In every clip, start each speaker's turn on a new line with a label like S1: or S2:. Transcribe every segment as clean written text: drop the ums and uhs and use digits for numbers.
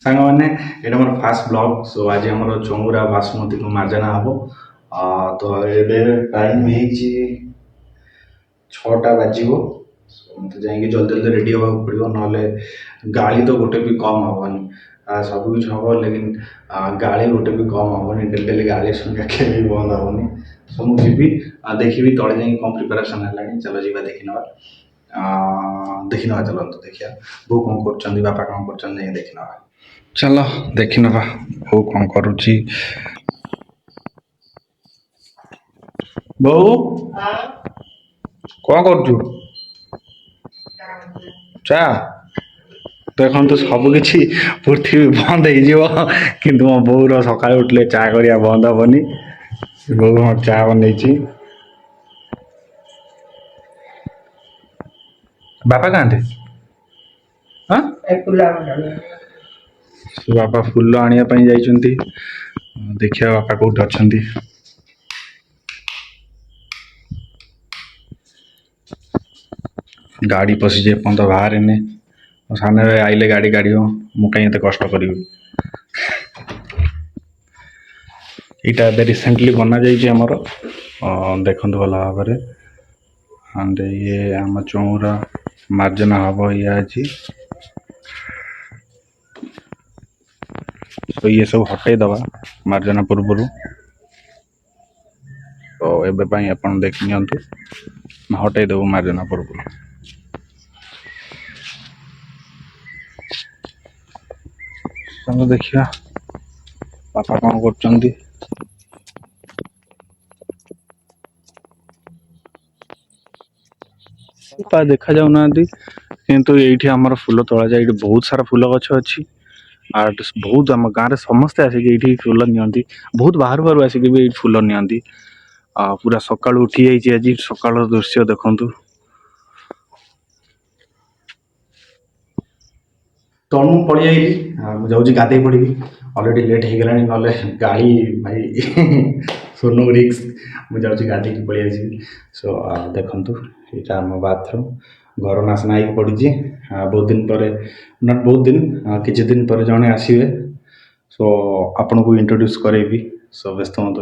S1: सांग मैंने ये मोर फास्ट ब्लॉग सो आज आम चौरा बासमती को मार्जना हम तो ये टाइम छटा बाजिब मत जाइए जल्दी जल्दी रेडी हाँ पड़ो ना गाड़ी तो गोटे भी कम हेनी सब कुछ हम लेकिन गाड़ी गोटे भी कम हेनी डेली डेली गाड़ी शुणा के भी बंद हेनी सो मुझे देखी तले जा कौन प्रिपेरेसन है चलो जी देखी ना देखी ना चलते देखिए बो कौन कर बापा कौन कर देखी ना चलो देखी ना बो कौन करुच्ची बो कौन कर चा देखो तो सबकि पृथ्वी बंद हो कि मो बोर सका उठले चा करिया बंद हेनी बो मोर चा बन बापा कहाँ थे हाँ बापा फूल आने जाइए देखिए बापा कौट अच्छा गाड़ी पशिजे पर्यंत बाहर सामने आइले गाड़ी गाड़ी मु कहीं कष्ट करी यहाँ रिसेंटली बना जामर देखु भल भाव एंड ये आम चौरा मार्जना हम ये आज तो ये सब हटे दबा मार्जना पूर्व तो एवं आप देखी हटे देव मार्जना पूर्व चलो देखिए बापा कौन कर देखा जाऊना किंतु ये आमर फूल तोड़ा जाए बहुत सारा फूल गछ अच्छी आर्ट बहुत आम गाँव समस्ते आसिक ये फूल नि बहुत बाहर बाहर आसिक भी फूल नि पूरा सकाळु उठी जाइए आज सकाळ दृश्य देखु तो मुझे पड़ी आई मुझे गाधे पड़ी अलरेडी लेट हो गला ना गाड़ी भाई सोनो रिक्स मुझे गाधे पलि आसि सो देखु यहाँ आम बाथरूम घर नासना हो पड़ी बहुत दिन पर नट बहुत दिन किसी दिन पर जड़े आसवे सो आपन को इंट्रोड्यूस करेबी सो व्यस्त हूँ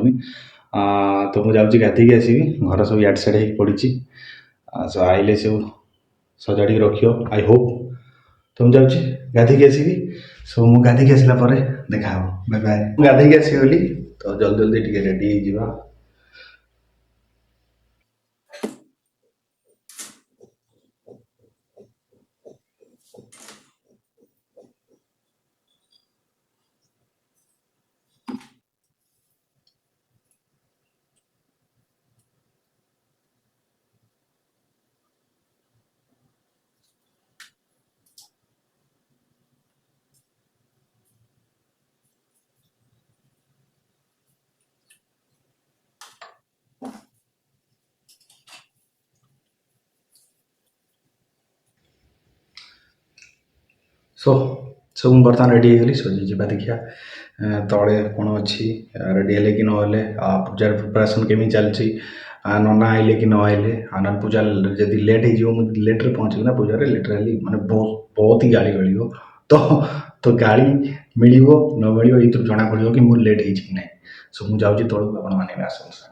S1: तो मुझे गाधे आसवि घर सब इड साइड हो पड़ी सो आइले सब सजाड़ी रखियो आई होप तो मुझे जाऊँगी गाधे आसवि सो मु गाधे आसला देखा बाय बाय गाधे आसवि तो जल्दी जल्दी टे रेडी हो सो सब बर्तमान रेडी होगली सो जा देखिया तले कौन अच्छी रेडी है कि नहले पूजार प्रिपेरेसन केमी चलती नना आइले कि न आइले ना पूजा जब लेट हो लेट्रे पहुँचे ना पूजा लिटराली माने बहुत ही गाड़ी मिल तो गाड़ी मिल न मिल ये जना पड़ो कि मुझे लेट हो ना सो मुझे जाऊँगी तौक आप आस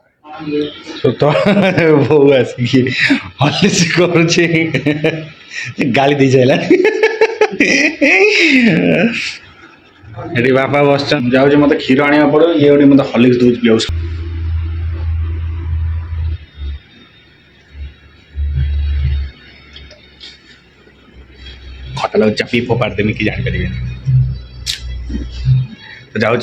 S1: तो बो आसिक हलिस कर गाली दी जाइला बापा बस जाऊँ मत क्षीर आने पड़ो ये मत हलिक्स दूध पिया खटा लगे चापी फोपाड़ देमी कि जापर तो जाऊँ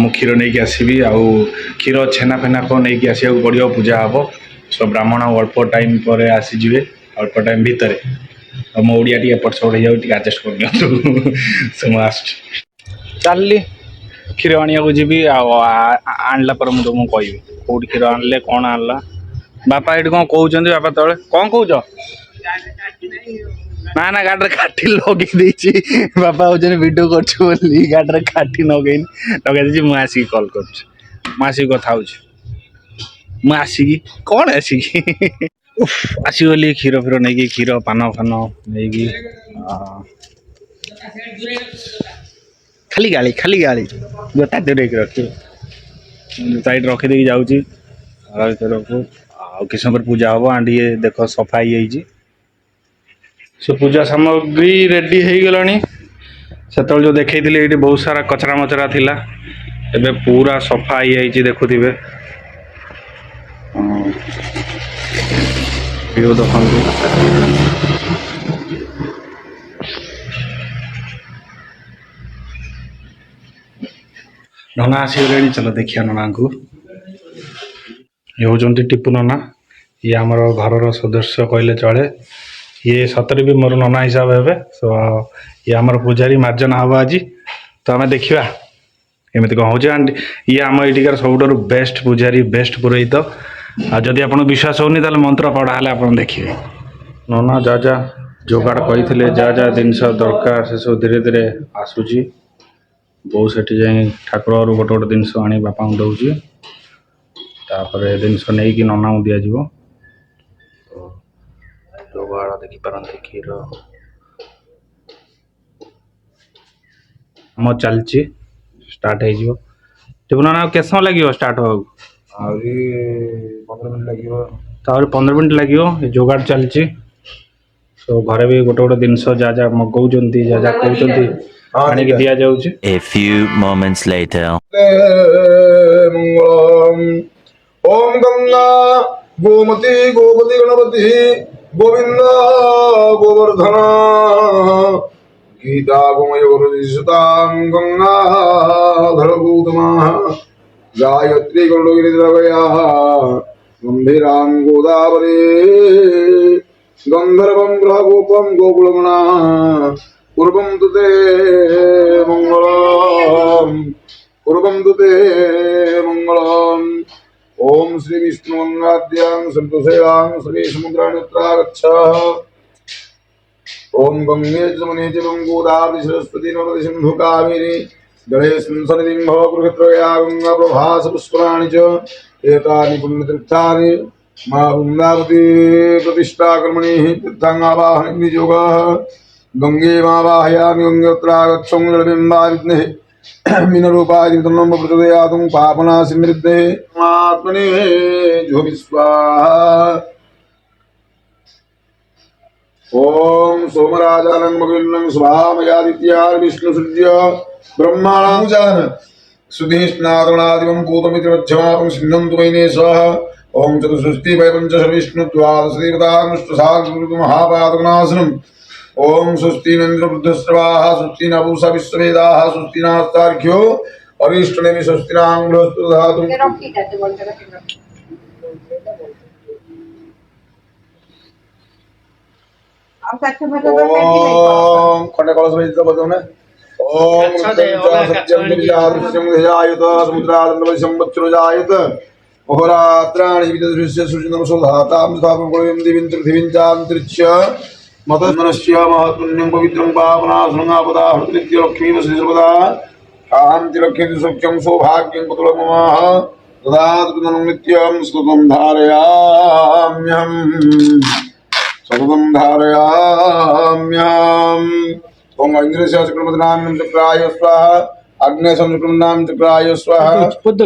S1: मु क्षीर नहीं आसवि आउ क्षीर छेना फेना को नहीं आसवा पड़ो पूजा हम सब ब्राह्मण अल्प टाइम पर आसीजे अल्प टाइम भितर मो ओडिया टी एपट सेपट हो जाए आडजस्ट कर चलली क्षीर आने जी आणला पर मुझे मुझे कहबी कौट क्षीर आनले कौन आनला बापा ये कौन कहते बापा तले कौन कौच ना ना गाड़ी काठी लगे बापा हूँ वीडियो कर गाड़ी काठी लगे लगे मुझे कल कर कथा मुझे कौन आसिक आसीगली क्षीर फीर नहीं क्षीर पान फान नहीं खाली गाली जोटा दूरे रखिए साइड रखीदे जाऊँगी तरफ आ किस पूजा हम आंड ये देख सफाई है से पूजा सामग्री रेडी हो गलानी से जो देखी ये बहुत सारा कचरा मचरा थिला एबे पूरा सफा ही देखुवे वीडियो देखते नना आसगले चलो देखिए नना को ये हूँ टीपू नना ये आमर घर सदस्य कहले चले ये सतरे भी मोर नना हिसाब हे सो ये आमर पूजारी मार्जन हम आज तो आम देखा एमती कौन हो आंटी ये आम एटिकार सब बेस्ट पूजारी बेस्ट पुरोहित आदि आप विश्वास होनी मंत्र पढ़ा आप देखिए नना जा जा जोगाड़ कही जा जा जिन दरकार से सब धीरे धीरे आसूची बहु से जाए ठाकुर गोटे गोटे जिनस आनी बापा दौर तापर जिनस नहीं कि नना दि जाव जोगाड़ देखिपारती क्षीर आम चलची स्टार्ट हो नाना के समय लगे स्टार्ट हो
S2: 15 मिनट लगे
S1: 15 मिनट लगे जोगाड़ चलची तो घरे भी गोटे गोटे जिनस जा जा मगाऊँ जा जा कहते आने दि जाऊँ
S3: A few moments later.
S2: ओम गंगा गोमती गोपति गणपति गोविंद गोवर्धन गीता गोमयोगुरुतां गंगाधरभूतमा गायत्री गरुडगिरिद्रवया गंभीरां गोदावरी गंधर्वं ग्रहगोपं गोकुलमना पूर्वं तु ते मंगलम् ओम श्री विष्णु गंगाद्यां संतोषयां श्री समुद्रानुत्रागच्छ ओम गंगे जमुने च गोदावरी सरस्वती नर्मदे सिंधु कावेरी गणेशं सन्निधिं भव गृहत्रया गंगा प्रभास पुष्कराणि च एतानि पुण्यतीर्थानि मा वृन्दावती प्रतिष्ठा कर्मणि तीर्थांगावाहनं योगः गंगे मावाहयामि गंगोत्रागच्छं जलबिम्बाविद्महे मीनरूपाय तन्नम प्रचोदयातं पापनाशमृद्धे आत्मने जो विश्वाहा ओम सोमराजानं मगिनं स्वामयादित्यार विष्णु सूर्य ब्रह्माणं जान सुधीष्णादनादिवं भूतमित्रमध्यमापं सिन्धन्तु वैने सह ओम चतुष्षष्टि वै पंचश विष्णु द्वादश देवतानुष्ठसार महापादकनाशनम् ओम स्वस्तिनेन्द्र बुद्धस्वाहा स्वस्ति नभूषा विश्ववेदाः स्वस्ति नास्तार्क्ष्यो अरिष्टनेमि स्वस्तिनां बृहस्पतिर्दधातु ओम खंडे कलश में इतना बताओ ना ओम सत्यं विजातुष्यं धियायुत समुद्रादं संवत्सरो जायत अहोरात्राणि विदृश्य सूर्यं सोधातां स्थापं कुलयं दिवीं पृथिवीं चान्तरिक्ष्य मतनस्य महत्पुण्यं पवित्रं पावनाशनं आपदा हृतृत्य लक्ष्मी सर्वदा शान्ति लक्ष्मी सौख्यं सौभाग्यं कुतुलममाह ददातु तनं नित्यं सततं धारयाम्यहम् ओम इंद्रस्य शुक्रमदनां चक्राय स्वाहा अग्ने संचक्रमदनां चक्राय स्वाहा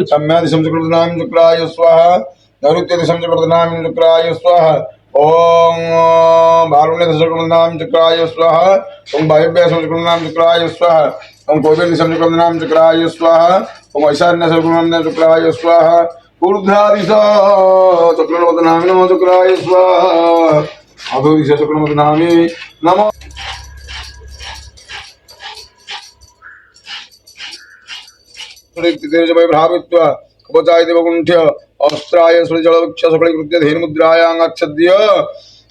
S2: सम्यादि संचक्रमदनां चक्राय स्वाहा नैऋत्यादि संचक्रमदनां चक्राय स्वाहा ओम भारुण्य संचक्रमदनां चक्राय स्वाहा ओम वायव्य संचक्रमदनां चक्राय स्वाहा ओम कोविद संचक्रमदनां चक्राय स्वाहा ओम ईशान्य संचक्रमदनां चक्राय स्वाहा ऊर्ध्वादिश चक्रमदनां नमः चक्राय स्वाहा अधोदिश चक्रमदनां नमः भ्रावित्व उपचाय देवकुंठ्य अस्त्राय जलवृक्ष सफलीकृत्य धेनुमुद्रायां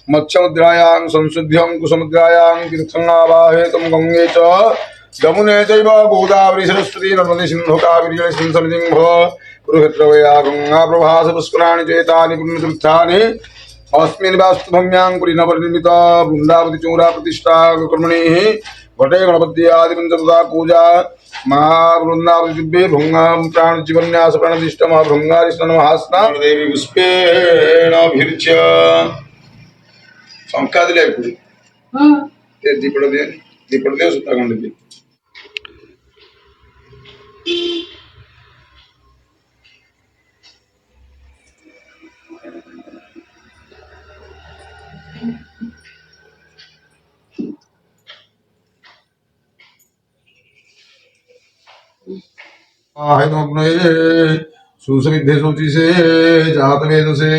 S2: मत्स्यमुद्रायां संशुद्ध्यं कुसमुद्रायां तीर्थंगावाहेतं गंगे च यमुने चैव गोदावरी सरस्वती नर्मदे सिंधु कावेरी जलेऽस्मिन् सन्निधिं भव कुरुक्षेत्रवया गंगा प्रभास पुष्कराणि चेतानि पुण्यतीर्थानि अस्मिन् वास्तुभूम्यां पुरीनवनिर्मिता वृन्दावती चूरा प्रतिष्ठा कर्मणि घटे गणपति आदि पंचदा पूजा महावृंदावती दिव्ये भृंगां प्राण जीवन्यास प्रणदिष्ट महाभृंगारिष्ण नमहास्ना देवी पुष्पेण अभिर्च्य शंका दिले पुरी ते दीपड़ दे सुता खंड दे आहितमग्ने सुसमिद्धे शुचि से जात वेद से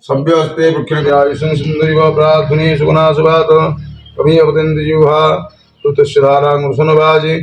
S2: सभ्यस्ते प्रक्षणग्रायुषं सुन्दरिव प्रार्थने सुगुणा सुभात कवि अवदन्ति जिह्वा सुतस्य धाराङ्गुसनवाजि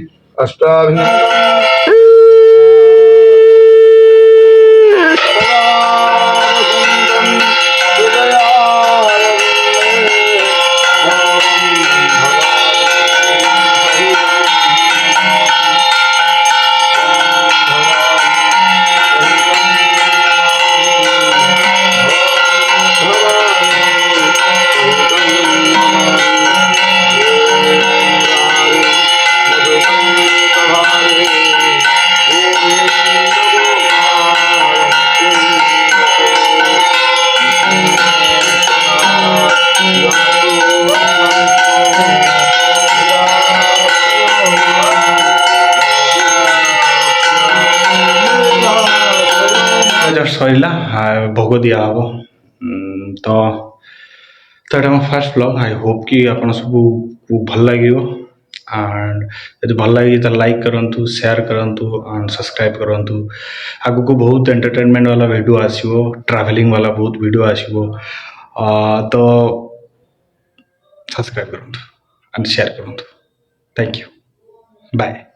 S1: जस्ट सरिला भोग दिया हम तो एटा मो फर्स्ट ब्लॉग आई होप कि आपन सब भल लगे एंड यदि भल लगे तो लाइक करंतु शेयर करंतु एंड सब्सक्राइब करंतु आगु को बहुत एंटरटेनमेंट वाला वीडियो आसीबो ट्रैवलिंग वाला बहुत वीडियो आसीबो तो सब्सक्राइब करंतु एंड शेयर करंतु थैंक यू बाय।